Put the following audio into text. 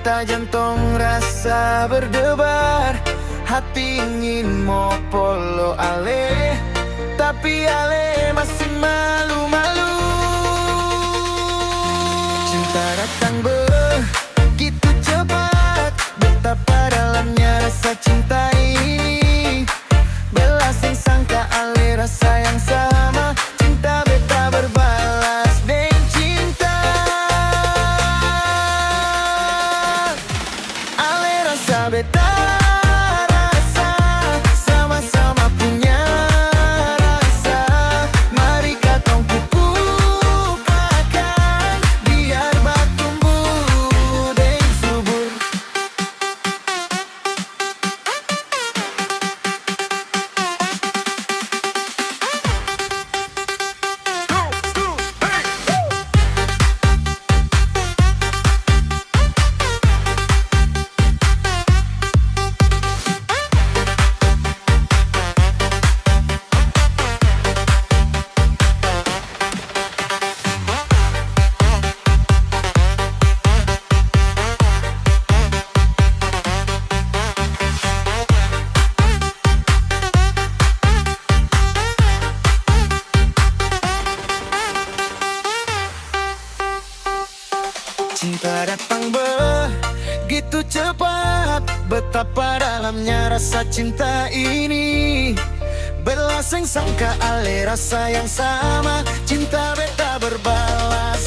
detak jantung rasa berdebar. Hati ingin mau polo ale, tapi ale masih malu-malu. Cinta datang begitu cepat, betapa dalamnya rasa cinta ini. Belasing sangka ale rasa yang sama, cinta beta berbalas dengan cinta. Ale rasa beta rasa, sama-sama punya rasa. Mari katong pupukkan, biar bertumbuh dengan subur. Cinta datang begitu cepat, betapa dalamnya rasa cinta ini. Belasing sangka ale rasa yang sama, cinta beta berbalas